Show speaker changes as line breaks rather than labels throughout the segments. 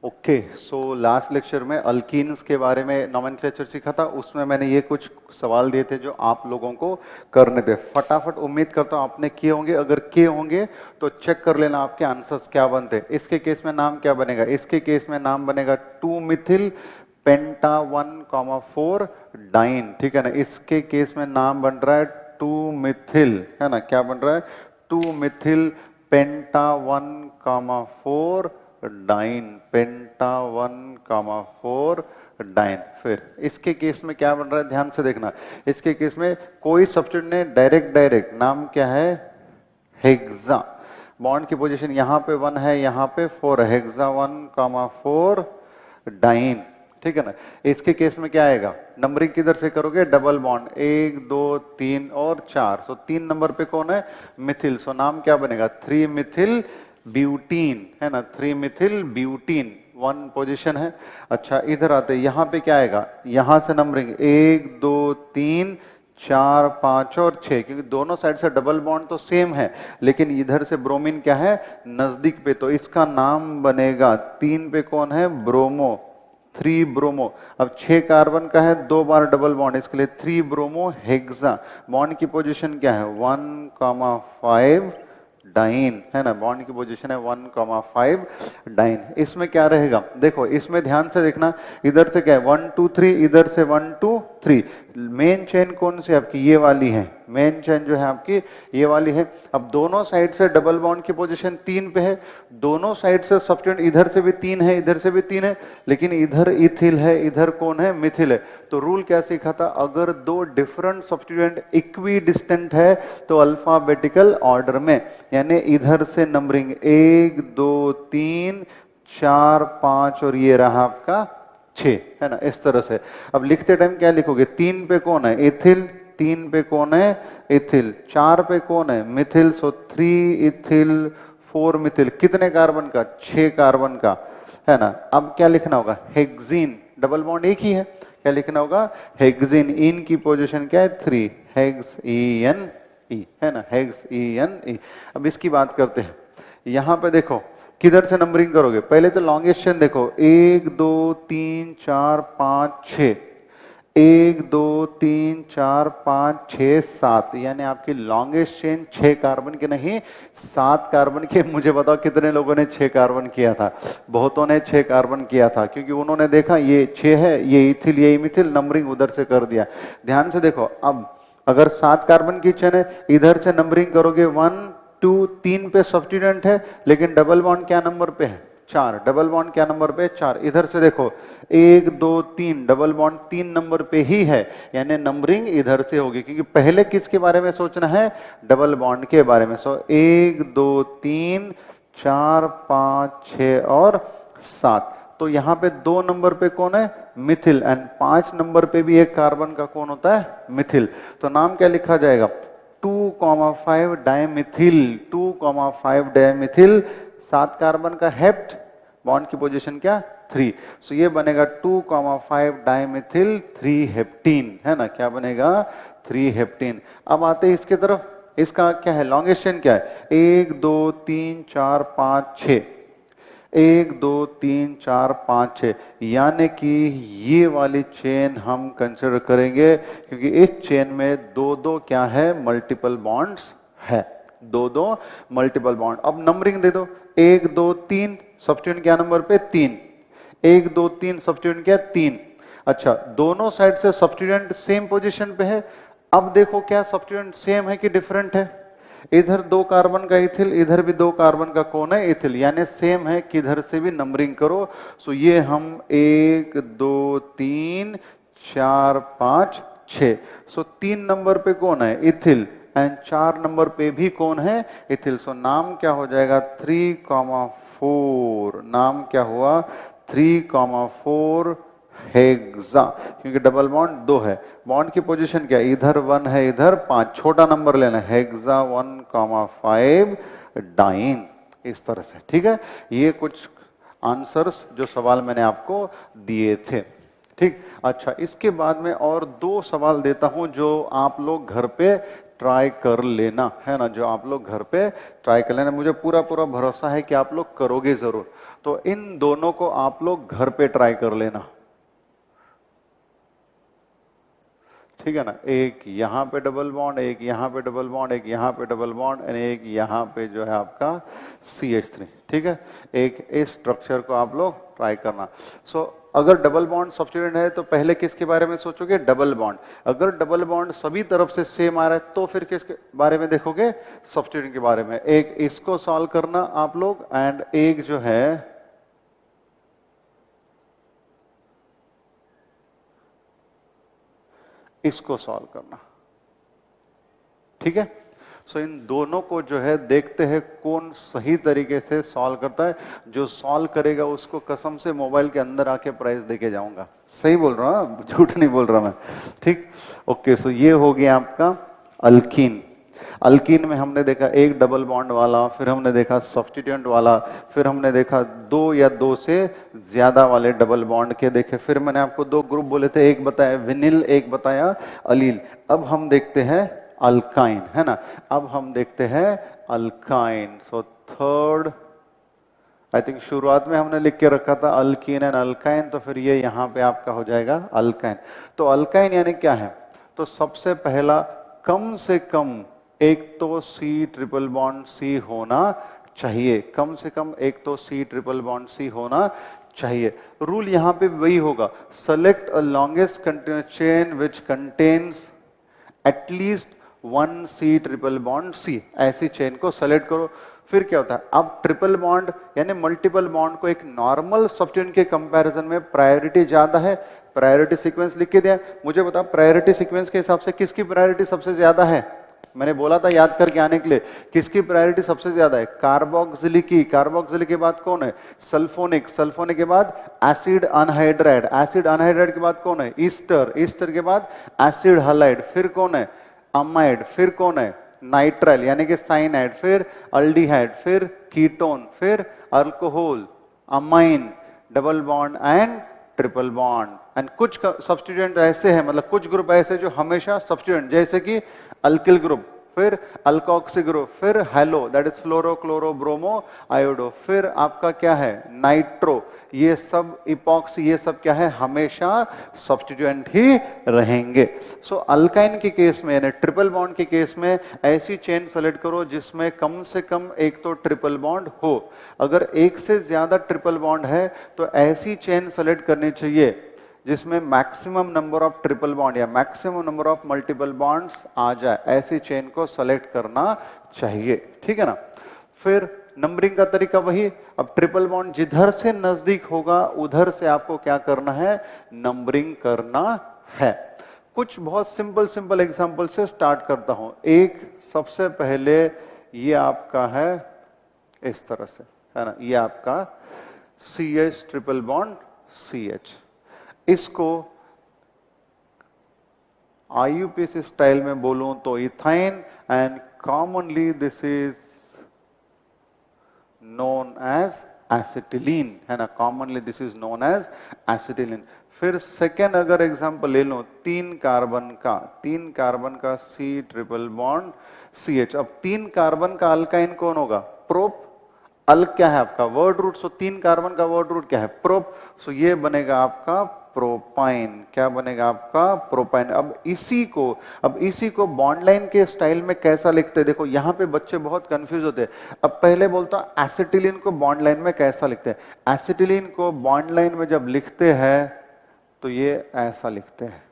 Okay, so last lecture में alkenes के बारे में नोमेनक्लेचर सीखा था। उसमें मैंने ये कुछ सवाल दिए थे जो आप लोगों को करने थे। फटाफट उम्मीद करता हूँ आपने किए होंगे। अगर किए होंगे तो चेक कर लेना आपके आंसर्स क्या बनते। इसके केस में नाम क्या बनेगा? इसके केस में नाम बनेगा 2 मिथिल पेंटा 1,4 डाइन। ठीक है ना। इसके केस में नाम बन रहा है 2 मिथिल, है ना। क्या बन रहा है? 2 मिथिल पेंटा 1,4 डाइन, पेंटा 1,4 डाइन। फिर इसके केस में क्या बन रहा है, ध्यान से देखना। इसके केस में कोई सब्स्टिट्यूट ने डायरेक्ट नाम क्या है? हेक्सा। बॉन्ड की पोजीशन यहाँ पे 1 है, यहाँ पे 4 है। Hexa 1,4 diene. ठीक है ना। इसके केस में क्या आएगा? नंबरिंग किधर से करोगे? डबल बॉन्ड 1 2 3 और 4। सो 3 नंबर पे कौन है? मिथिल। सो नाम क्या बनेगा? 3 मिथिल ब्यूटीन, है ना। 3 मिथिल ब्यूटीन 1 पोजीशन है। अच्छा, इधर आते यहाँ पे क्या आएगा? यहां से नंबरिंग 1 2 3 4 5 और 6, क्योंकि दोनों साइड से डबल बॉन्ड तो सेम है, लेकिन इधर से ब्रोमीन क्या है? नजदीक पे। तो इसका नाम बनेगा 3 पे कौन है? Bromo, 3 bromo. अब 6 कार्बन का है, 2 बार डबल बॉन्ड, इसके लिए 3 ब्रोमो हेक्सा। बॉन्ड की पोजीशन क्या है? 1,5 डाइन, है ना। बॉन्ड की पोजीशन है 1,5 डाइन। इसमें क्या रहेगा? देखो, इसमें ध्यान से देखना। इधर से क्या है? 1 2 3, इधर से 1 2 3। मेन चेन कौन सी आपकी? ये वाली है। मेन चेन जो है आपकी ये वाली है। अब दोनों साइड से डबल बॉन्ड की पोजीशन 3 पे है। दोनों साइड से सब्स्टिट्यूएंट, इधर से भी 3 है, इधर से भी 3 है, लेकिन इधर इथिल है, इधर कौन है? मिथिल है। तो रूल क्या सीखा था? अगर दो डिफरेंट सब्स्टिट्यूएंट इक्वी डिस्टेंट है तो अल्फाबेटिकल ऑर्डर में, यानी इधर से नंबरिंग 1 2 3 4 5 और ये रहा आपका 6, है ना। इस तरह से अब लिखते टाइम क्या लिखोगे? 3 पे कौन है? इथिल। 3 पे कौन है? इथिल। 4 पे कौन है? मिथिल। सो 3 इथिल 4 मिथिल। कितने कार्बन का? 6 कार्बन का, है ना। अब क्या लिखना होगा? हेक्सीन। डबल बॉन्ड एक ही है, क्या लिखना होगा? हेक्सीन। इन की पोजीशन क्या है? 3, हेक्स EN E, है ना। Hex EN E। अब इसकी बात करते हैं। यहां पे देखो किधर से नंबरिंग करोगे? पहले तो लॉन्गेस्ट चेन देखो, 1 2 3 4 5 6, 1 2 3 4 5 6 7, यानी आपकी लॉन्गेस्ट चेन 6 कार्बन के नहीं 7 कार्बन के। मुझे बताओ कितने लोगों ने 6 कार्बन किया था? बहुतों ने 6 कार्बन किया था, क्योंकि उन्होंने देखा ये 6 है, ये इथिल, ये मिथिल, नंबरिंग उधर से कर दिया। ध्यान से देखो, अब अगर 7 कार्बन की चेन है, इधर से नंबरिंग करोगे 1 2 3 पे सब्स्टिट्यूएंट है, लेकिन डबल बॉन्ड क्या नंबर पे है? 4। डबल बॉन्ड क्या नंबर पे? 4। इधर से देखो 1 2 3, डबल बॉन्ड 3 नंबर पे ही है, यानी नंबरिंग इधर से होगी, क्योंकि पहले किसके बारे में सोचना है? डबल बॉन्ड के बारे में। सो 1 2 3 4 5 6 और 7। तो यहाँ पे 2 नंबर पे कौन है? मिथिल। एंड 5 नंबर पे भी एक कार्बन का कौन होता है? मिथिल। तो नाम क्या लिखा जाएगा? 2,5 डायमिथिल। 2,5 डायमिथिल। 7 कार्बन का हेप्ट, बॉन्ड की पोजीशन क्या? 3। सो ये बनेगा 2,5 डायमिथिल 3 हेप्टीन, है ना। क्या बनेगा? 3 हेप्टीन। अब आते हैं इसके तरफ। इसका क्या है? लॉन्गेस्ट चेन क्या है? 1 2 3 4 5 6, 1 2 3 4 5 6, यानी कि ये वाली चेन हम कंसिडर करेंगे, क्योंकि इस चेन में दो दो क्या है? मल्टीपल बॉन्ड्स है। दो दो मल्टीपल बॉन्ड। अब नंबरिंग दे दो, 1 2 3, सब्स्टिट्यूएंट क्या नंबर पे? 3। 1 2 3, सब्स्टिट्यूएंट क्या? 3। अच्छा, दोनों साइड से सब्स्टिट्यूएंट सेम पोजीशन पे है। अब देखो क्या सब्स्टिट्यूएंट सेम है कि डिफरेंट है? इधर 2 कार्बन का इथिल, इधर भी 2 कार्बन का कौन है? इथिल, यानी सेम है, किधर से भी नंबरिंग करो। सो ये हम 1 2 3 4 5 6। सो 3 नंबर पे कौन है? इथिल। एंड 4 नंबर पे भी कौन है? इथिल। सो नाम क्या हो जाएगा? 3,4। नाम क्या हुआ? 3,4 हेक्सा, क्योंकि डबल बॉन्ड 2 है। बॉन्ड की पोजीशन क्या है? इधर 1 है, इधर 5, छोटा नंबर लेना है। Hexa 1,5 diene. इस तरह से, ठीक है। ये कुछ आंसर्स जो सवाल मैंने आपको दिए थे। ठीक। अच्छा, इसके बाद में और 2 सवाल देता हूं जो आप लोग घर पे ट्राई कर लेना, है ना, जो आप लोग घर पे ट्राई कर लेना। मुझे पूरा पूरा भरोसा है कि आप लोग करोगे जरूर। तो इन दोनों को आप लोग घर पे ट्राई कर लेना, ठीक है ना। एक यहाँ पे डबल बॉन्ड, एक यहाँ पे डबल बॉन्ड, एक यहाँ पे डबल बॉन्ड, और एक यहाँ पे जो है आपका CH3, ठीक है। एक इस स्ट्रक्चर को आप लोग ट्राई करना। सो अगर डबल बॉन्ड सब्स्टिट्यूएंट है तो पहले किसके बारे में सोचोगे? Double bond. अगर डबल बॉन्ड सभी तरफ से सेम आ रहा है तो फिर किसके बारे में देखोगे? सब्स्टिट्यूएंट के बारे में। एक इसको सॉल्व करना आप लोग, एंड एक जो है इसको सॉल्व करना, ठीक है। सो इन दोनों को जो है देखते हैं कौन सही तरीके से सॉल्व करता है। जो सॉल्व करेगा उसको कसम से मोबाइल के अंदर आके प्राइज देके जाऊंगा। सही बोल रहा हूं, झूठ नहीं बोल रहा मैं, ठीक। ओके, सो ये हो गया आपका अल्कीन। अल्कीन में हमने देखा एक डबल बॉन्ड वाला, फिर हमने देखा सब्स्टिट्यूएंट वाला, फिर हमने देखा 2 या 2 से ज्यादा वाले डबल बॉन्ड के देखे। फिर मैंने आपको 2 ग्रुप बोले थे, एक बताया विनिल, एक बताया अलील। अब हम देखते हैं अल्काइन, है ना। अब हम देखते हैं alkyne. So third, I think शुरुआत में हमने लिख के रखा था अल्कीन एंड अल्काइन, तो फिर ये यहां पे आपका हो जाएगा अल्काइन। तो अल्काइन यानी क्या है? तो सबसे पहला कम से कम एक तो C ट्रिपल बॉन्ड C होना चाहिए, कम से कम एक तो C ट्रिपल बॉन्ड C होना चाहिए। रूल यहां पे वही होगा, select a longest continuous chain which contains at least 1 C triple bond C। ऐसी चेन को सेलेक्ट करो। फिर क्या होता है, अब ट्रिपल बॉन्ड यानी मल्टीपल बॉन्ड को एक नॉर्मल सब्स्टिट्यूएंट के कंपैरिजन में प्रायोरिटी ज्यादा है। प्रायोरिटी सीक्वेंस लिख के दिया, मुझे बताओ प्रायोरिटी सीक्वेंस के हिसाब से किसकी प्रायोरिटी सबसे ज्यादा है? मैंने बोला था याद करके आने के लिए, किसकी प्रायोरिटी सबसे ज्यादा है? कार्बोक्सिलिक की। कार्बोक्सिलिक के बाद कौन है? सल्फोनिक। सल्फोनिक के बाद एसिड अनहाइड्राइड। एसिड अनहाइड्राइड के बाद कौन है? ईस्टर। ईस्टर के बाद एसिड हलाइड। फिर कौन है? अमाइड। फिर कौन है? नाइट्राइल यानी कि साइनाइड। फिर अल्डिहाइड, फिर कीटोन, फिर alcohol, amine, double bond and triple bond. And कुछ सब्स्टिट्यूएंट ऐसे हैं, मतलब कुछ ग्रुप ऐसे जो हमेशा सब्स्टिट्यूएंट, जैसे कि अल्किल ग्रुप, फिर अल्कोक्सी ग्रुप, फिर hello that is fluoro chloro bromo iodo, फिर आपका क्या है? नाइट्रो। ये सब इपॉक्सी, ये सब क्या है? हमेशा सब्स्टिट्यूएंट ही रहेंगे। सो अल्काइन के केस में यानी ट्रिपल बॉन्ड के केस में ऐसी चेन सेलेक्ट करो जिसमें कम से कम एक तो ट्रिपल बॉन्ड हो। अगर एक से ज्यादा ट्रिपल बॉन्ड है तो ऐसी चेन सेलेक्ट करनी चाहिए जिसमें maximum number of triple bond या maximum number of multiple bonds आ जाए। ऐसी चेन को सेलेक्ट करना चाहिए, ठीक है ना। फिर नंबरिंग का तरीका वही, अब ट्रिपल बॉन्ड जिधर से नजदीक होगा उधर से आपको क्या करना है? नंबरिंग करना है। कुछ बहुत सिंपल सिंपल एग्जांपल से स्टार्ट करता हूं। एक सबसे पहले ये आपका है इस तरह से, है ना, ये आपका CH ट्रिपल बॉन्ड CH। इसको IUPAC स्टाइल में बोलूं तो ethyne, and commonly this is known as acetylene, है ना। Commonly this is known as acetylene. फिर सेकेंड अगर एग्जांपल ले लो, 3 कार्बन का C ट्रिपल बॉन्ड CH। अब 3 कार्बन का अल्काइन कौन होगा? प्रोप। अल क्या है आपका? Word root. सो 3 कार्बन का वर्ड रूट क्या है? प्रोप। सो ये बनेगा आपका प्रोपाइन। क्या बनेगा आपका? प्रोपाइन। अब इसी को बॉन्ड लाइन के स्टाइल में कैसा लिखते हैं? देखो यहाँ पे बच्चे बहुत कंफ्यूज होते हैं। अब पहले बोलता हूं एसिटिलीन को बॉन्ड लाइन में कैसा लिखते हैं। एसिटिलीन को बॉन्ड लाइन में जब लिखते हैं तो ये ऐसा लिखते हैं।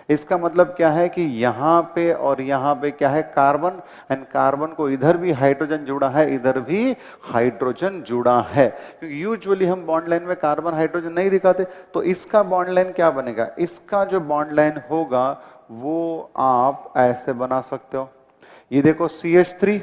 इसका मतलब क्या है कि यहां पे और यहां पे क्या है? कार्बन, एंड कार्बन को इधर भी हाइड्रोजन जुड़ा है, इधर भी हाइड्रोजन जुड़ा है। क्योंकि यूजुअली हम बॉन्ड लाइन में कार्बन हाइड्रोजन नहीं दिखाते, तो इसका बॉन्ड लाइन क्या बनेगा? इसका जो बॉन्ड लाइन होगा वो आप ऐसे बना सकते हो। ये देखो CH3,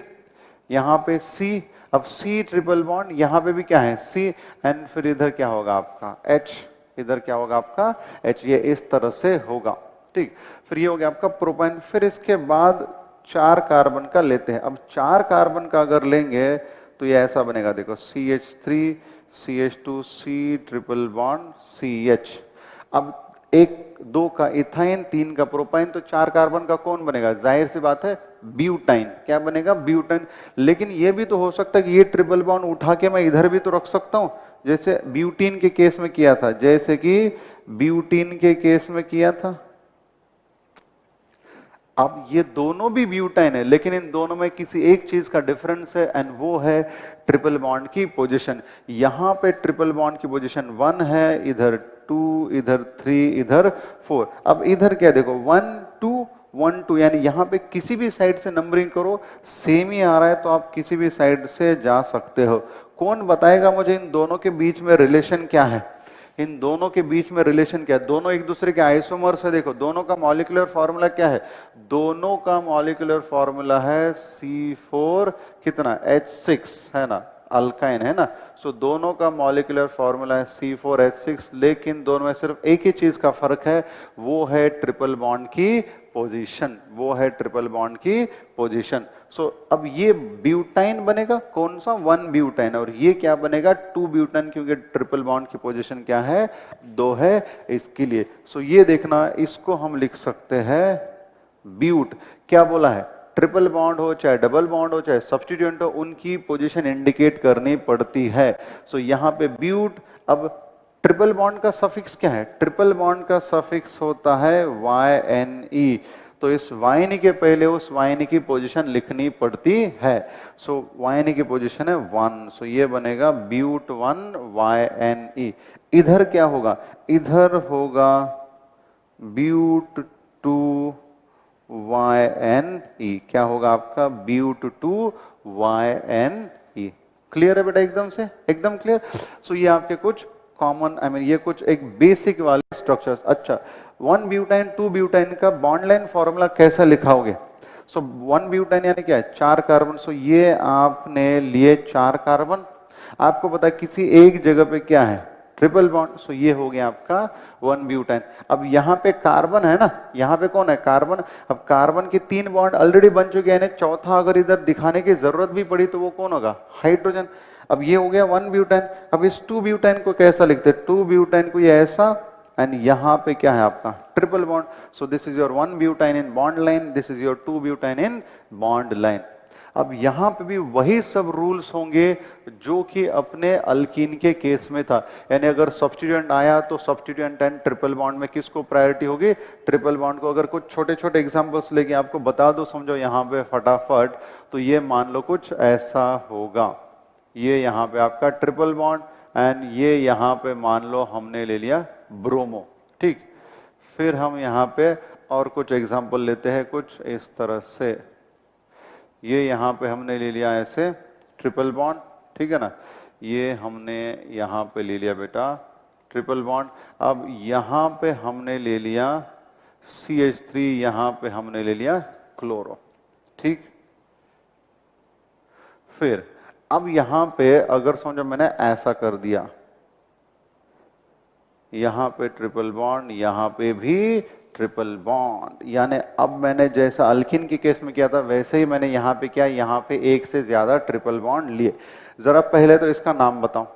यहां पे C, अब C ट्रिपल बॉन्ड, यहां पे भी क्या है? C, एंड फिर इधर क्या होगा आपका? H। इधर क्या होगा आपका? H। ये इस तरह से होगा, ठीक। फिर ये हो गया आपका प्रोपाइन। फिर इसके बाद 4 कार्बन का लेते हैं। अब 4 कार्बन का अगर लेंगे तो ये ऐसा बनेगा, देखो CH3 CH2 C triple bond CH। अब 1 2 का इथाइन, 3 का प्रोपाइन, तो 4 कार्बन का कौन बनेगा? जाहिर सी बात है ब्यूटाइन। क्या बनेगा? ब्यूटाइन। लेकिन ये भी तो हो सकता है कि ये ट्रिपल बॉन्ड उठा के मैं इधर भी तो रख सकता हूं, जैसे ब्यूटीन के केस में किया था, जैसे कि ब्यूटीन के केस में किया था। अब ये दोनों भी ब्यूटाइन है, लेकिन इन दोनों में किसी एक चीज का डिफरेंस है, एंड वो है ट्रिपल बॉन्ड की पोजीशन। यहां पे ट्रिपल बॉन्ड की पोजीशन 1 है, इधर 2, इधर 3, इधर 4। अब इधर क्या देखो, 1 2 1 2, यानी यहां पे किसी भी साइड से नंबरिंग करो, सेम ही आ रहा है, तो आप किसी भी साइड से जा सकते हो। कौन बताएगा मुझे इन दोनों के बीच में रिलेशन क्या है? इन दोनों के बीच में रिलेशन क्या है? दोनों एक दूसरे के आइसोमर्स है। देखो दोनों का मॉलिक्यूलर फॉर्मूला क्या है? दोनों का मॉलिक्यूलर फॉर्मूला है C4 कितना, H6 है ना, अल्काइन है ना। सो दोनों का मॉलिक्यूलर फॉर्मूला है C4H6, लेकिन दोनों में सिर्फ एक ही चीज का फर्क है, वो है ट्रिपल बॉन्ड की पोजीशन, वो है ट्रिपल बॉन्ड की पोजीशन। सो अब ये ब्यूटाइन बनेगा, कौन सा? 1 ब्यूटाइन, और ये क्या बनेगा? 2 ब्यूटाइन, क्योंकि ट्रिपल बॉन्ड की पोजीशन क्या है? 2 है इसके लिए। सो ये देखना, इसको हम लिख सकते हैं ब्यूट। क्या बोला है? ट्रिपल बॉन्ड हो चाहे डबल बॉन्ड हो चाहे सब्स्टिट्यूएंट हो, उनकी पोजीशन इंडिकेट करनी पड़ती है। सो यहां पे ब्यूट। अब ट्रिपल बॉन्ड का सफिक्स क्या है? ट्रिपल बॉन्ड का सफिक्स होता है YNE, तो इस YNE के पहले उस YNE की पोजीशन लिखनी पड़ती है। सो YNE की पोजीशन है 1, सो ये बनेगा ब्यूट 1 YNE। इधर क्या होगा? इधर होगा ब्यूट 2 YNE। क्या होगा आपका? ब्यूट 2 YNE। क्लियर है बेटा? एकदम से एकदम क्लियर। सो ये आपके कुछ कॉमन, ये कुछ एक बेसिक वाले स्ट्रक्चर्स। अच्छा, 1 ब्यूटाइन 2 ब्यूटाइन का बॉन्ड लाइन फॉर्मूला कैसा लिखाओगे? सो 1 ब्यूटाइन यानी क्या है? 4 कार्बन। सो ये आपने लिए 4 कार्बन, आपको पता है किसी एक जगह पे क्या है? Triple bond. सो ये हो गया आपका 1 ब्यूटाइन। अब यहाँ पे कार्बन है ना, यहाँ पे कौन है? कार्बन। अब कार्बन के 3 बॉन्ड ऑलरेडी बन चुके हैं, चौथा अगर इधर दिखाने की जरूरत भी पड़ी तो वो कौन होगा? हाइड्रोजन। अब ये हो गया 1 ब्यूटाइन। अब इस 2 ब्यूटाइन को कैसा लिखते हैं? 2 ब्यूटाइन को ये ऐसा, एंड यहां पे क्या है आपका? Triple bond. So this is your 1 butyne in bond line, this is your 2 butyne in bond line. अब यहां पे भी वही सब रूल्स होंगे जो कि अपने अल्कीन के केस में था, यानी अगर सब्स्टिट्यूएंट आया तो सब्स्टिट्यूएंट एंड ट्रिपल बॉन्ड में किसको प्रायोरिटी होगी? ट्रिपल बॉन्ड को। अगर कुछ छोटे छोटे एग्जांपल्स लेके आपको बता दो, समझो यहां पे फटाफट, तो ये मान लो कुछ ऐसा होगा, ये यहां पे आपका ट्रिपल बॉन्ड, एंड ये यहां पे मान लो हमने ले लिया ब्रोमो। ठीक, फिर हम यहां पे और कुछ एग्जांपल लेते हैं कुछ इस तरह से। ये यहां पे हमने ले लिया ऐसे ट्रिपल बॉन्ड, ठीक है ना, ये हमने यहां पे ले लिया बेटा ट्रिपल बॉन्ड। अब यहां पे हमने ले लिया CH3, यहां पे हमने ले लिया क्लोरो। ठीक, फिर अब यहां पे अगर समझो मैंने ऐसा कर दिया, यहां पे ट्रिपल बॉन्ड, यहां पे भी ट्रिपल बॉन्ड, यानी अब मैंने जैसा अल्किन के केस में किया था वैसे ही मैंने यहां पे क्या, यहां पे एक से ज्यादा ट्रिपल बॉन्ड लिए। जरा पहले तो इसका नाम बताओ,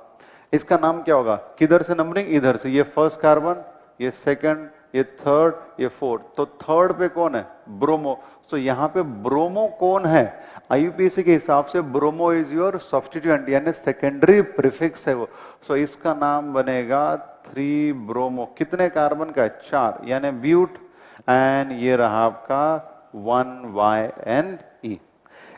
इसका नाम क्या होगा? किधर से नंबरिंग? इधर से। ये फर्स्ट कार्बन, ये सेकंड, ये थर्ड, ये फोर्थ। तो थर्ड पे कौन है? ब्रोमो। सो यहाँ पे ब्रोमो कौन है? IUPAC के हिसाब से ब्रोमो इज योर सब्स्टिट्यूएंट, यानी सेकेंडरी प्रीफिक्स है वो। सो इसका नाम बनेगा 3 ब्रोमो। कितने कार्बन का? 4, यानी ब्यूट, एंड ये रहा आपका 1 YNE।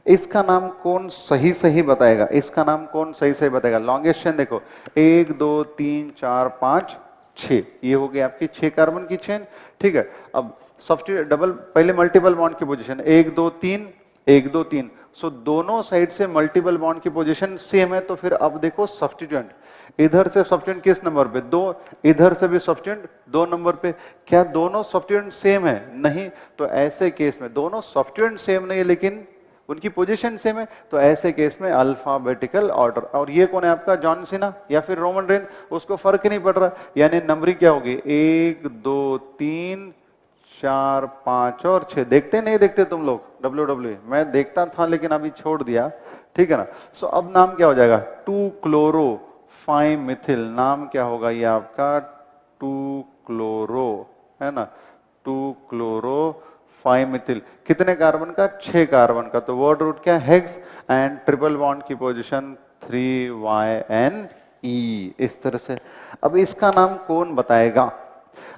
इसका नाम कौन सही सही बताएगा? इसका नाम कौन सही सही बताएगा? लॉन्गेस्ट चेन देखो, 1 2 3 4 5 6, ये हो गई आपकी 6 कार्बन की चेन। ठीक है, अब सब्स्टिट्यूट डबल, पहले मल्टीपल बॉन्ड की पोजीशन 1 2 3 1 2 3। सो दोनों साइड से मल्टीपल बॉन्ड की पोजीशन सेम है, तो फिर अब देखो सब्स्टिट्यूएंट, इधर से सब्स्टिट्यूएंट किस नंबर पे? 2, इधर से भी सब्स्टिट्यूएंट 2 नंबर पे। क्या दोनों सब्स्टिट्यूएंट सेम है? नहीं। तो ऐसे केस में दोनों सब्स्टिट्यूएंट सेम नहीं है लेकिन उनकी पोजीशन सेम है, तो ऐसे केस में अल्फाबेटिकल ऑर्डर। और ये कौन है आपका? जॉन सीना या फिर रोमन रेन, उसको फर्क नहीं पड़ रहा, यानी नंबरिंग क्या होगी? 1 2 3 4 5 और 6। देखते नहीं देखते तुम लोग WWE? मैं देखता था लेकिन अभी छोड़ दिया, ठीक है ना। सो अब नाम क्या हो जाएगा? 2 क्लोरो 5 मिथिल। नाम क्या होगा ये आपका? 2 क्लोरो, है ना, 2 क्लोरो 5 मिथिल, कितने कार्बन का? 6 कार्बन का। तो वर्ड रूट क्या? हेक्स। एंड ट्रिपल बॉन्ड की पोजीशन 3YNE, इस तरह से। अब इसका नाम कौन बताएगा?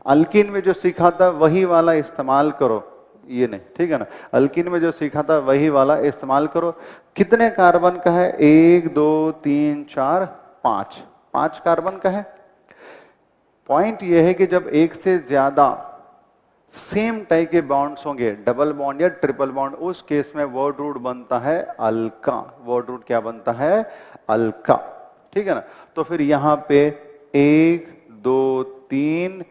अल्कीन में जो सीखा था वही वाला इस्तेमाल करो, ये नहीं, ठीक है ना। अल्कीन में जो सीखा था वही वाला इस्तेमाल करो। कितने कार्बन का है? 1 2 3 4 5, 5 कार्बन का है। पॉइंट यह है कि जब एक से ज्यादा सेम टाइप के बॉन्ड्स होंगे, डबल बॉन्ड या ट्रिपल बॉन्ड, उस केस में वर्ड रूट बनता है अल्का। वर्ड रूट क्या बनता है? अल्का, ठीक है ना। तो फिर यहां पे 1 2 3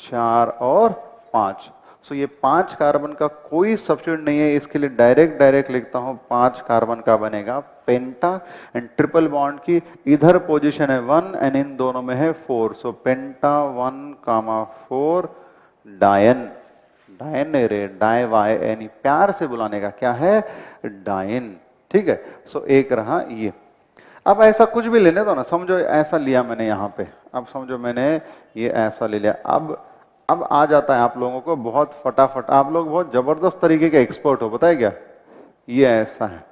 4 और 5, सो ये 5 कार्बन का कोई सब्स्टिट्यूट नहीं है, इसके लिए डायरेक्ट लिखता हूं, 5 कार्बन का बनेगा पेंटा। एंड ट्रिपल बॉन्ड की इधर पोजीशन है 1 एंड इन दोनों में है 4, सो पेंटा 1,4 डायन। डायन नहीं रे, डाई वाई यानी प्यार से बुलाने का क्या है? डायन, ठीक है। सो एक रहा ये। अब ऐसा कुछ भी लेने दो ना, समझो ऐसा लिया मैंने यहां पे, अब समझो मैंने ये ऐसा ले लिया। अब आ जाता है आप लोगों को बहुत फटाफट, आप लोग बहुत जबरदस्त तरीके के एक्सपर्ट हो, पता है क्या? ये ऐसा है।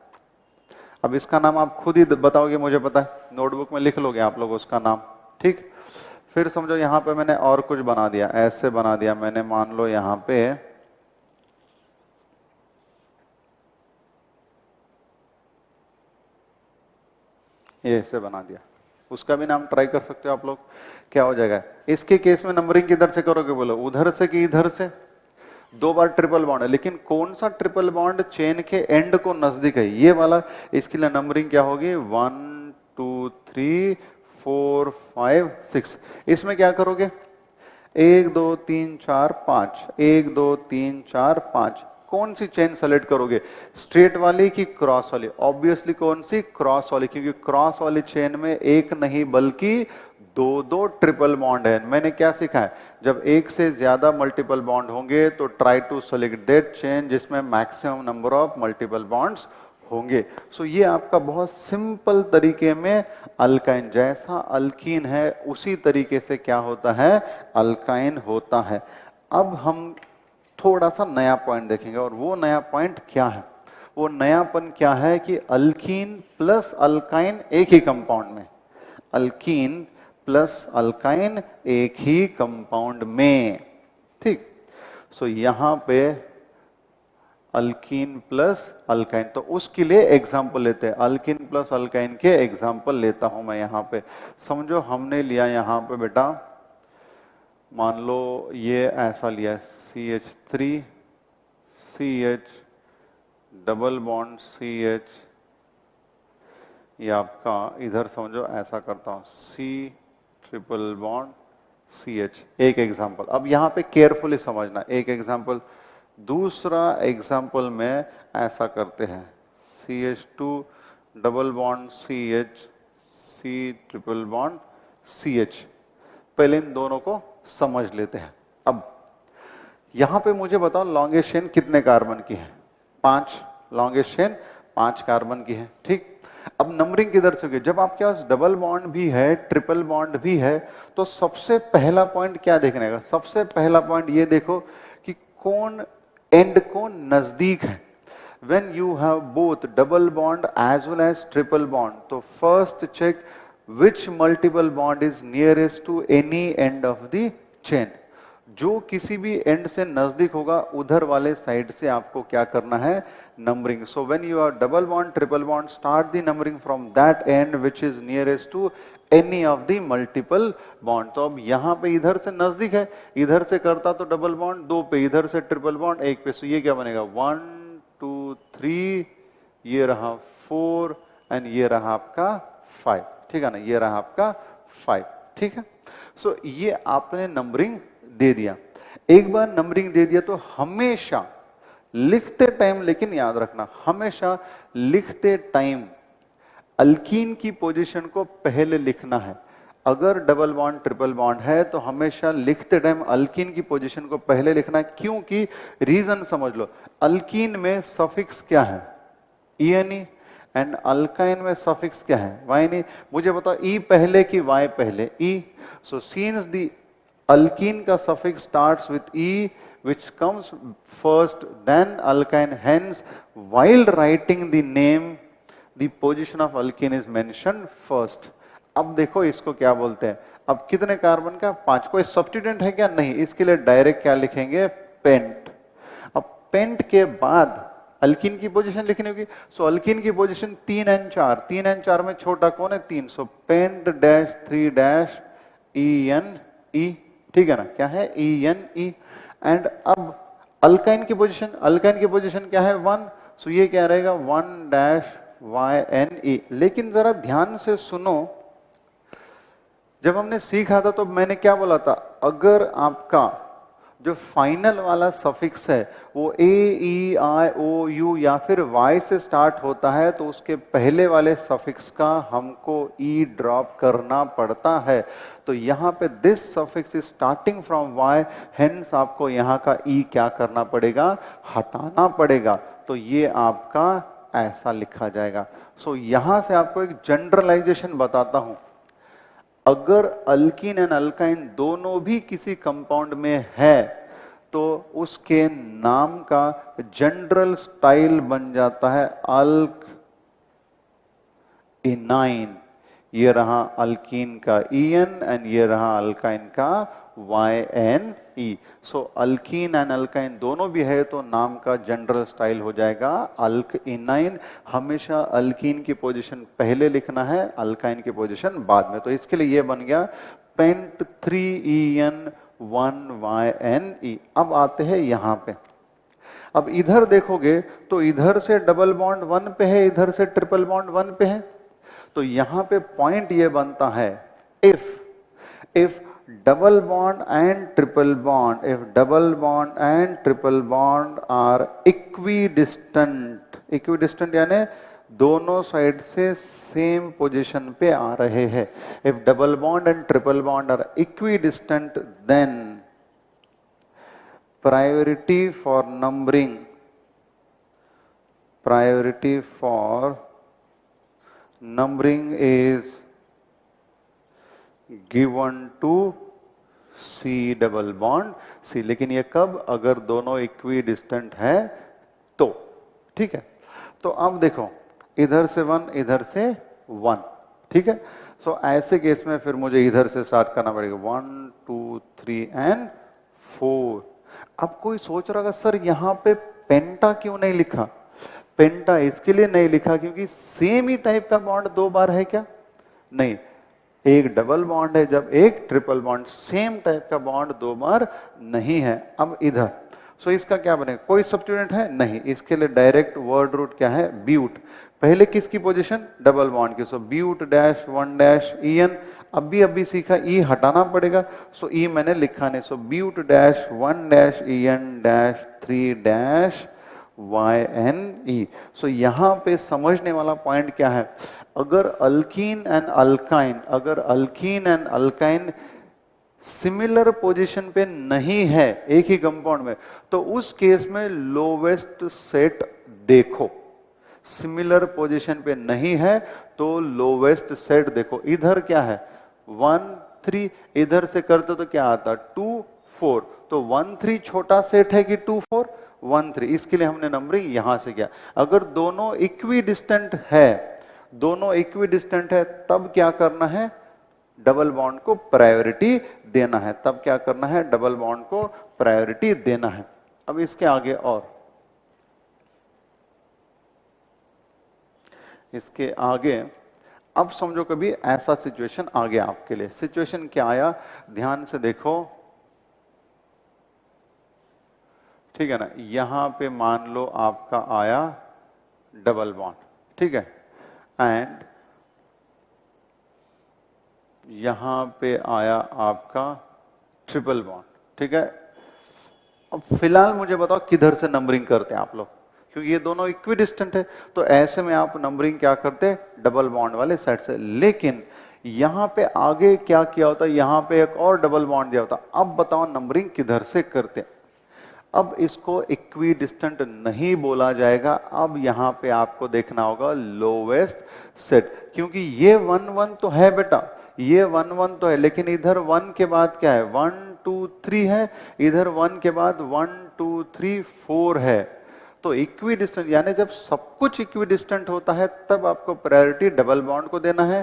अब इसका नाम आप खुद ही बताओगे, मुझे पता है, नोटबुक में लिख लोगे आप लोग उसका नाम, ठीक। फिर समझो यहां पे मैंने और कुछ बना दिया, ऐसे बना दिया मैंने, मान लो यहां पे ये ऐसे बना दिया, उसका भी नाम ट्राई कर सकते हो आप लोग, क्या हो जाएगा। इसके केस में नंबरिंग किधर से करोगे? बोलो उधर से कि इधर से? 2 बार ट्रिपल बॉन्ड है, लेकिन कौन सा ट्रिपल बॉन्ड चेन के एंड को नजदीक है? ये वाला। इसके लिए नंबरिंग क्या होगी? 1 2 3 4 5 6। इसमें क्या करोगे? 1 2 3 4 5, 1 2 3 4 5। कौन सी चेन सेलेक्ट करोगे? स्ट्रेट वाली की क्रॉस वाली? ऑब्वियसली कौन सी? क्रॉस वाली, क्योंकि क्रॉस वाली चेन में एक नहीं बल्कि 2 ट्रिपल बॉन्ड है। मैंने क्या सीखा है? जब एक से ज्यादा मल्टीपल बॉन्ड होंगे तो try to select that chain जिसमें maximum number of multiple bonds होंगे। सो ये आपका बहुत सिंपल तरीके में अल्काइन, जैसा अल्कीन है उसी तरीके से क्या होता है? अल्काइन होता है। अब हम थोड़ा सा नया पॉइंट देखेंगे, और वो नया पॉइंट क्या है? वो नयापन क्या है कि अल्कीन प्लस अल्काइन एक ही कंपाउंड में, अल्कीन प्लस अल्काइन एक ही कंपाउंड में, ठीक। सो यहां पे अल्कीन प्लस अल्काइन, तो उसके लिए एग्जाम्पल लेते हैं। अल्कीन प्लस अल्काइन के एग्जाम्पल लेता हूं मैं यहां पे। समझो हमने लिया यहां पे बेटा, मान लो ये ऐसा लिया CH3 CH double bond CH, ये आपका इधर समझो ऐसा करता हूं C ट्रिपल बॉन्ड CH, एक एग्जाम्पल। अब यहां पे केयरफुली समझना, एक एग्जाम्पल। दूसरा एग्जाम्पल में ऐसा करते हैं CH2 double bond CH C triple bond CH। पहले इन दोनों को समझ लेते हैं। अब यहां पे मुझे बताओ लॉन्गेस्ट चेन कितने कार्बन की है? 5। लॉन्गेस्ट चेन 5 कार्बन की है, ठीक। अब नंबरिंग किधर से होगी? जब आपके पास डबल बॉन्ड भी है, ट्रिपल बॉन्ड भी है, तो सबसे पहला पॉइंट क्या देखने का? सबसे पहला पॉइंट ये देखो कि कौन एंड को नजदीक है। when you have both double bond as well as triple bond, तो first check which multiple bond is nearest to any end of the chain। जो किसी भी एंड से नजदीक होगा उधर वाले साइड से आपको क्या करना है? Numbering. So when you are double bond triple bond, start the numbering from that end which is nearest to any of the multiple bond. तो अब यहां पे इधर से नजदीक है, इधर से करता तो डबल बॉन्ड 2 पे, इधर से ट्रिपल बॉन्ड 1 पे। सो ये क्या बनेगा? 1 2 3, ये रहा 4 एंड ये रहा आपका 5, ठीक है ना, ये रहा आपका 5, ठीक है। सो ये आपने नंबरिंग दे दिया। एक बार नंबरिंग दे दिया तो हमेशा लिखते टाइम, लेकिन याद रखना हमेशा लिखते टाइम अल्कीन की पोजीशन को पहले लिखना है। अगर डबल बॉन्ड ट्रिपल बॉन्ड है तो हमेशा लिखते टाइम अल्कीन की पोजीशन को पहले लिखना है, क्योंकि रीजन समझ लो। अल्कीन में सफिक्स क्या है? ENE, एंड अल्काइन में सफिक्स क्या है? YNE। मुझे बताओ E पहले कि Y पहले? E। So since the alkene का suffix starts with E which comes first then alkyne, hence while writing the name the position of alkene is mentioned first. अब देखो इसको क्या बोलते हैं, अब कितने कार्बन का 5, कोई सब्स्टिट्यूएंट है क्या, नहीं, इसके लिए डायरेक्ट क्या लिखेंगे, पेंट। अब पेंट के बाद अल्कीन की पोजीशन लिखनी होगी, सो अल्कीन की पोजीशन 3n4, 3n4 में छोटा कौन है 3, सो पेंट डैश 3 डैश ENE, ठीक है ना, क्या है ENE। एंड अब अल्काइन की पोजीशन, अल्काइन की पोजीशन क्या है 1, सो ये क्या रहेगा 1 डैश YNE। लेकिन जरा ध्यान से सुनो, जब हमने सीखा था तो मैंने क्या बोला था, अगर आपका जो फाइनल वाला सफिक्स है वो AEIOU या फिर Y से स्टार्ट होता है तो उसके पहले वाले सफिक्स का हमको E ड्रॉप करना पड़ता है। तो यहाँ पे this suffix is starting from Y, hence आपको यहाँ का E क्या करना पड़ेगा, हटाना पड़ेगा। तो ये आपका ऐसा लिखा जाएगा। सो यहाँ से आपको एक जनरलाइजेशन बताता हूं, अगर अल्कीन एंड अल्काइन दोनों भी किसी कंपाउंड में है तो उसके नाम का जनरल स्टाइल बन जाता है अल्क इनाइन। ये रहा अल्कीन का EN एंड ये रहा अल्काइन का YNE। So alkyne and alkyne दोनों भी है तो नाम का जनरल स्टाइल हो जाएगा अल्क इनाइन। हमेशा अल्कीन की पोजीशन पहले लिखना है, अल्काइन की पोजीशन बाद में। तो इसके लिए ये बन गया पेंट 3EN 1YNE। अब आते हैं यहां पे, अब इधर देखोगे तो इधर से डबल बॉन्ड 1 पे है, इधर से ट्रिपल बॉन्ड 1 पे है। तो यहां पे पॉइंट ये बनता है, if double bond and triple bond, if double bond and triple bond are equidistant, equidistant यानी दोनों साइड से सेम पोजीशन पे आ रहे हैं, if double bond and triple bond are equidistant then priority for numbering, priority for numbering is given to C double bond C। लेकिन ये कब, अगर दोनों इक्वी डिस्टेंट है तो, ठीक है। तो अब देखो इधर से 1 इधर से 1, ठीक है। सो ऐसे केस में फिर मुझे इधर से स्टार्ट करना पड़ेगा 1 2 3 एंड 4। अब कोई सोच रहा होगा सर यहां पे पेंटा क्यों नहीं लिखा, पेंटा इसके लिए नहीं लिखा क्योंकि सेम ही टाइप का बॉन्ड 2 बार है क्या, नहीं, एक डबल बॉन्ड है जब एक ट्रिपल बॉन्ड, सेम टाइप का बॉन्ड 2 बार नहीं है। अब इधर सो इसका क्या बनेगा, कोई सब्स्टिट्यूएंट है नहीं, इसके लिए डायरेक्ट वर्ड रूट क्या है ब्यूट। पहले किसकी पोजीशन, डबल बॉन्ड की, सो ब्यूट डैश 1 डैश EN। अभी सीखा E हटाना पड़ेगा, सो E मैंने लिखा नहीं, so but dash 1 dash EN dash 3 dash YNE। So यहां पे समझने वाला पॉइंट क्या है, अगर अल्कीन एंड अल्काइन, अगर alkene and alkyne similar position पे नहीं है एक ही कंपाउंड में, तो उस केस में लोवेस्ट सेट देखो। सिमिलर पोजीशन पे नहीं है तो लोवेस्ट सेट देखो। इधर क्या है 1 3, इधर से करते तो क्या आता 2 4, तो 1 3 छोटा सेट है कि 2 4 1 3, इसके लिए हमने नंबरिंग यहां से किया। अगर दोनों इक्वी डिस्टेंट है, दोनों इक्वी डिस्टेंट है तब क्या करना है, डबल बॉन्ड को प्रायोरिटी देना है, तब क्या करना है, डबल बॉन्ड को प्रायोरिटी देना है। अब इसके आगे और इसके आगे अब समझो कभी ऐसा सिचुएशन आ गया आपके लिए। सिचुएशन क्या आया, ध्यान से देखो, ठीक है ना। यहां पे मान लो आपका आया डबल बॉन्ड, ठीक है, एंड यहां पे आया आपका ट्रिपल बॉन्ड, ठीक है। अब फिलहाल मुझे बताओ किधर से नंबरिंग करते हैं आप लोग, क्योंकि ये दोनों इक्विडिस्टेंट है, तो ऐसे में आप नंबरिंग क्या करते, डबल बॉन्ड वाले साइड से। लेकिन यहां पे आगे क्या किया होता, यहां पे एक और डबल बॉन्ड दिया होता। अब बताओ नंबरिंग किधर से करते। अब इसको इक्विडिस्टेंट नहीं बोला जाएगा, अब यहां पे आपको देखना होगा लोवेस्ट सेट, क्योंकि ये 1 1 तो है बेटा, ये 1 1 तो है, लेकिन इधर 1 के बाद क्या है 1 2 3 है, इधर 1 के बाद 1 2 3 4 है। तो इक्वी डिस्टेंट यानी जब सब कुछ इक्वी डिस्टेंट होता है तब आपको प्रायोरिटी डबल बॉन्ड को देना है।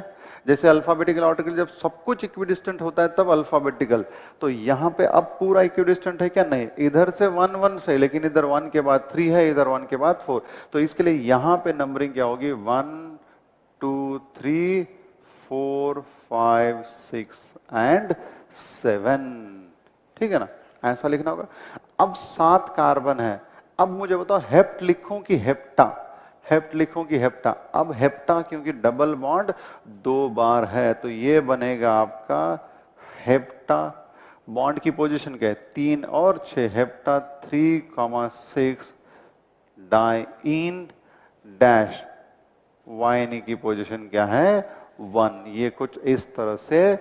जैसे अल्फाबेटिकल ऑर्डर जब सब कुछ इक्वी डिस्टेंट होता है तब अल्फाबेटिकल। तो यहाँ पे अब पूरा इक्वी डिस्टेंट है क्या? नहीं, इधर से 1 1 से, लेकिन इधर 1 के बाद 3 है, इधर 1 के बाद 4। तो इसके लिए यहाँ पे नंबरिंग क्या होगी? 1 2 3 4 5 6 एंड 7। ठीक है ना, ऐसा लिखना होगा। अब 7 कार्बन है। अब मुझे बताओ हेप्ट लिखूं कि हेप्टा? हेप्ट लिखूं कि हेप्टा? अब हेप्टा क्योंकि डबल बॉन्ड 2 बार है तो ये बनेगा आपका हेप्टा। बॉन्ड की पोजीशन क्या है? 3 और 6, हेप्टा 3,6 डाइईन डैश। वाइनी की पोजीशन क्या है? 1। ये कुछ इस तरह से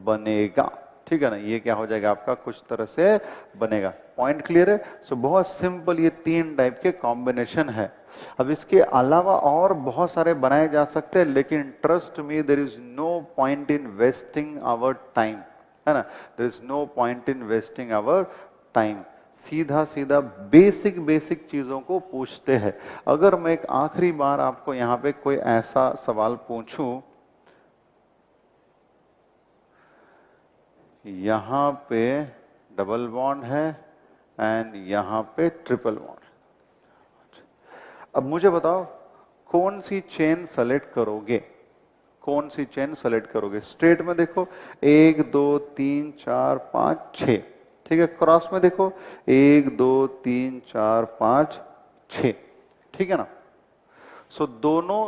बनेगा। ठीक है ना, ये क्या हो जाएगा आपका? कुछ तरह से बनेगा। पॉइंट क्लियर है? सो बहुत सिंपल ये 3 टाइप के कॉम्बिनेशन है। अब इसके अलावा और बहुत सारे बनाए जा सकते हैं, लेकिन trust me there is no point in wasting our time, है ना। There is no point in wasting our time. सीधा सीधा बेसिक बेसिक चीजों को पूछते हैं। अगर मैं एक आखिरी बार आपको यहाँ पे कोई ऐसा सवाल पूछूं, यहां पे डबल बॉन्ड है एंड यहां पे ट्रिपल बॉन्ड है। अब मुझे बताओ कौन सी चेन सेलेक्ट करोगे? कौन सी चेन सेलेक्ट करोगे? स्ट्रेट में देखो 1 2 3 4 5 6। ठीक है, क्रॉस में देखो 1 2 3 4 5 6। ठीक है ना। सो दोनों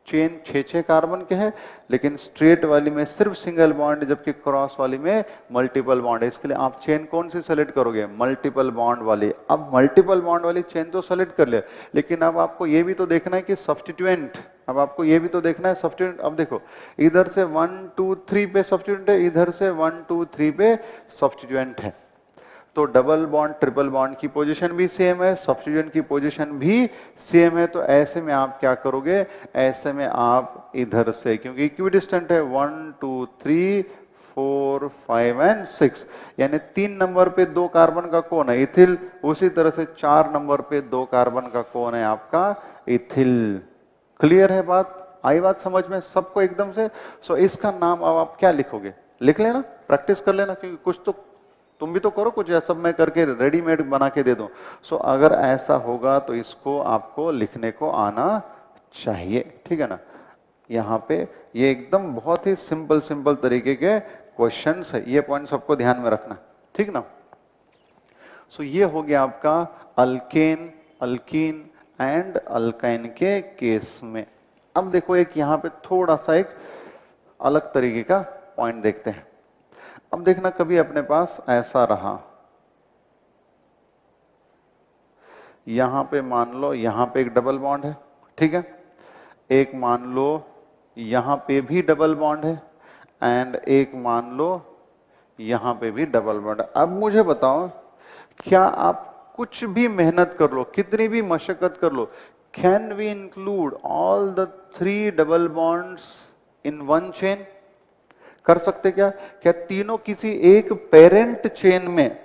चेन 6 कार्बन के हैं, लेकिन स्ट्रेट वाली में सिर्फ सिंगल बॉन्ड, जबकि क्रॉस वाली में मल्टीपल बॉन्ड है। इसके लिए आप चेन कौन सी सेलेक्ट करोगे? मल्टीपल बॉन्ड वाली। अब मल्टीपल बॉन्ड वाली चेन तो सेलेक्ट कर लिया, लेकिन अब आपको ये भी तो देखना है कि सब्स्टिट्यूएंट। अब आपको ये भी तो देखना है सब्स्टिट्यूएंट। अब देखो इधर से 1 2 3 पे सब्स्टिट्यूएंट है, इधर से 1 2 3 पे सब्स्टिट्यूएंट है। तो डबल बॉन्ड ट्रिपल बॉन्ड की पोजीशन भी सेम है, सब्स्टिट्यूएंट की पोजीशन भी सेम है। तो ऐसे में आप क्या करोगे? ऐसे में आप इधर से, क्योंकि इक्विडिस्टेंट है, 1 2 3 4 5 एंड 6, यानी 3 नंबर पे 2 कार्बन का कौन है? इथिल। उसी तरह से 4 नंबर पे 2 कार्बन का कौन है? आपका इथिल। क्लियर है बात? आई बात समझ में सबको एकदम से? सो इसका नाम अब आप क्या लिखोगे? लिख लेना, प्रैक्टिस कर लेना, क्योंकि कुछ तो तुम भी तो करो, कुछ या सब मैं करके रेडीमेड बना के दे दूं। सो अगर ऐसा होगा तो इसको आपको लिखने को आना चाहिए। ठीक है ना। यहाँ पे ये एकदम बहुत ही सिंपल सिंपल तरीके के क्वेश्चंस है, ये पॉइंट सबको ध्यान में रखना। ठीक ना। सो ये हो गया आपका अल्केन, अल्कीन एंड अल्काइन के केस में। अब देखो एक यहाँ पे थोड़ा सा एक अलग तरीके का पॉइंट देखते हैं। अब देखना कभी अपने पास ऐसा रहा, यहां पे मान लो यहां पे एक डबल बॉन्ड है। ठीक है, एक मान लो यहां पे भी डबल बॉन्ड है एंड एक मान लो यहां पे भी डबल बॉन्ड है। अब मुझे बताओ, क्या आप कुछ भी मेहनत कर लो, कितनी भी मशक्कत कर लो, can we include all the 3 double bonds in one chain? कर सकते क्या? क्या तीनों किसी एक पेरेंट चेन में,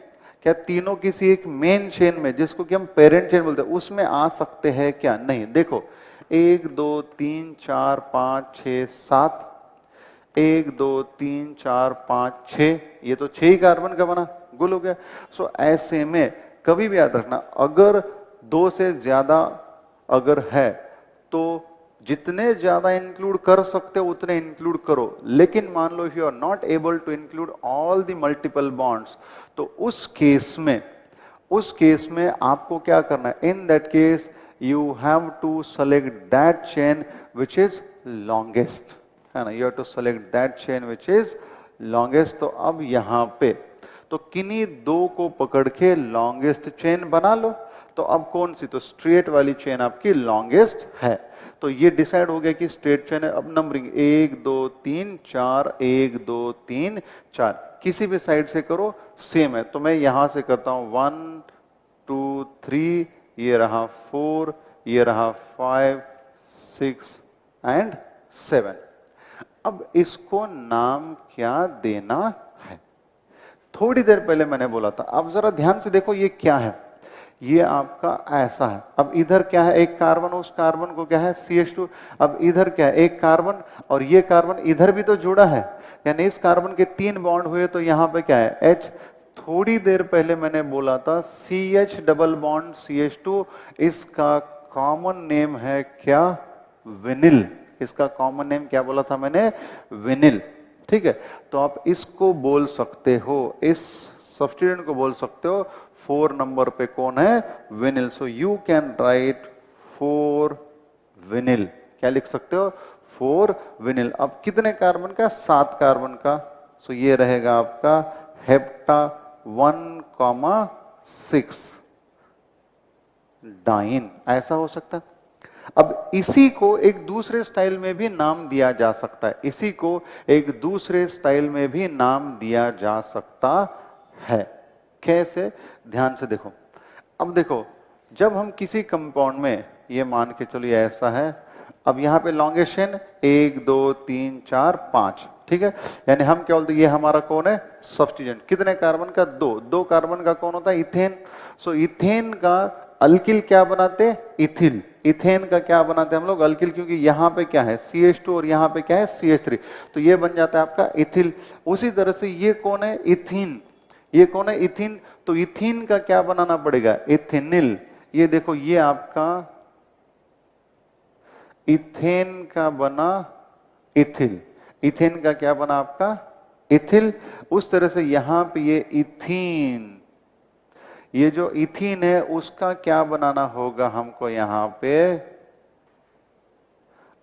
क्या तीनों किसी एक मेन चेन में, जिसको कि हम पेरेंट चेन बोलते हैं, उसमें आ सकते हैं क्या? नहीं। देखो 1 2 3 4 5 6 7, 1 2 3 4 5 6, ये तो 6 ही कार्बन का बना, गुल हो गया। सो ऐसे में कभी भी याद रखना, अगर 2 से ज्यादा अगर है तो जितने ज्यादा इंक्लूड कर सकते हो उतने इंक्लूड करो। लेकिन मान लो if you are not able to include all the multiple bonds, तो उस केस में आपको क्या करना है? In that case you have to select that chain which is longest, है ना। You have to select that chain which is longest. तो अब यहां पे तो किन्हीं 2 को पकड़ के लॉन्गेस्ट चेन बना लो। तो अब कौन सी? तो स्ट्रेट वाली चेन आपकी लॉन्गेस्ट है। तो ये डिसाइड हो गया कि स्ट्रेट चेन है। अब नंबरिंग 1 2 3 4, 1 2 3 4, किसी भी साइड से करो सेम है। तो मैं यहां से करता हूं 1 2 3, ये रहा 4, ये रहा 5 6 एंड 7। अब इसको नाम क्या देना है? थोड़ी देर पहले मैंने बोला था। अब जरा ध्यान से देखो ये क्या है, ये आपका ऐसा है। अब इधर क्या है, एक कार्बन, उस कार्बन को क्या है CH2। अब इधर क्या है, एक कार्बन, और ये कार्बन इधर भी तो जुड़ा है, यानी इस कार्बन के 3 बॉन्ड हुए, तो यहां पे क्या है H। थोड़ी देर पहले मैंने बोला था CH डबल बॉन्ड CH2, इसका कॉमन नेम है क्या, विनिल। इसका कॉमन नेम क्या बोला था मैंने, विनिल। ठीक है, तो आप इसको बोल सकते हो, इस सब्स्टिट्यूएंट को बोल सकते हो 4 नंबर पे कौन है, vinyl. So you can write 4 vinyl. क्या लिख सकते हो, 4 विनिल। अब कितने कार्बन का, 7 कार्बन का। सो ये रहेगा आपका हेप्टा 1,6 डाइन। ऐसा हो सकता है। अब इसी को एक दूसरे स्टाइल में भी नाम दिया जा सकता है, इसी को एक दूसरे स्टाइल में भी नाम दिया जा सकता है। कैसे, ध्यान से देखो। अब देखो, जब हम किसी कंपाउंड में, ये मान के चलिए ऐसा है, अब यहां पे लॉन्गेस्ट चेन 1 2 3 4 5, ठीक है, यानी हम क्या बोलते हैं, ये हमारा कौन है, सब्स्टिट्यूएंट। कितने कार्बन का, 2। 2 कार्बन का कौन होता है, इथेन। सो इथेन का अल्किल क्या बनाते, इथिल। इथेन का क्या बनाते हैं हम लोग, अल्किल, क्योंकि यहां पे क्या है CH2 और यहां पे क्या है CH3, तो ये बन जाता है आपका इथिल। उसी तरह से ये कौन है, इथीन। ये कौन है, इथीन। तो इथीन का क्या बनाना पड़ेगा, इथेनिल। ये देखो, ये आपका इथेन का बना इथिल। इथेन का क्या बना आपका, इथिल। उस तरह से यहां पे ये इथीन, ये जो इथीन है उसका क्या बनाना होगा हमको, यहां पे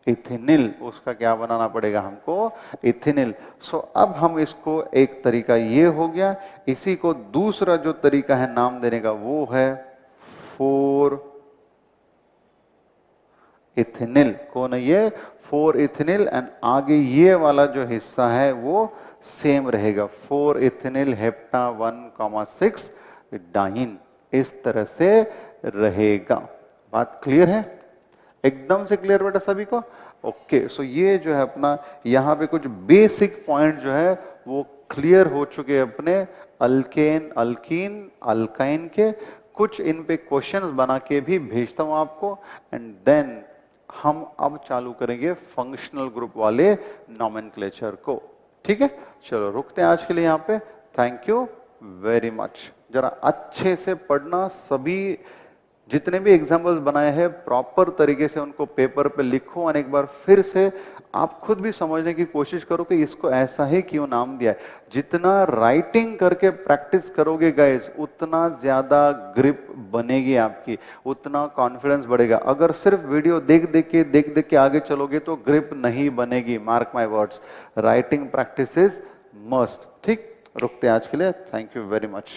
इथेनिल। उसका क्या बनाना पड़ेगा हमको, इथेनिल। सो अब हम इसको, एक तरीका ये हो गया, इसी को दूसरा जो तरीका है नाम देने का वो है 4 इथेनिल। कौन है ये, 4 इथेनिल। एंड आगे ये वाला जो हिस्सा है वो सेम रहेगा, 4 इथेनिल हेप्टा 1,6 डाइन। इस तरह से रहेगा। बात क्लियर है, एकदम से क्लियर बेटा सभी को। ओके, सो ये जो है अपना, यहाँ पे कुछ बेसिक पॉइंट जो है वो क्लियर हो चुके हैं अपने अल्केन, अल्कीन, अल्काइन के। कुछ इन पे क्वेश्चंस बना के भी भेजता हूं आपको, एंड देन हम अब चालू करेंगे फंक्शनल ग्रुप वाले नॉमेनक्लेचर को। ठीक है, चलो रुकते हैं आज के लिए यहाँ पे। Thank you very much. जरा अच्छे से पढ़ना, सभी जितने भी एग्जाम्पल्स बनाए हैं प्रॉपर तरीके से उनको पेपर पे लिखो, और एक बार फिर से आप खुद भी समझने की कोशिश करो कि इसको ऐसा ही क्यों नाम दिया है। जितना राइटिंग करके प्रैक्टिस करोगे गाइस, उतना ज्यादा ग्रिप बनेगी आपकी, उतना कॉन्फिडेंस बढ़ेगा। अगर सिर्फ वीडियो देख देख के आगे चलोगे तो ग्रिप नहीं बनेगी। Mark my words, writing practice is must. ठीक, रुकते हैं आज के लिए। Thank you very much.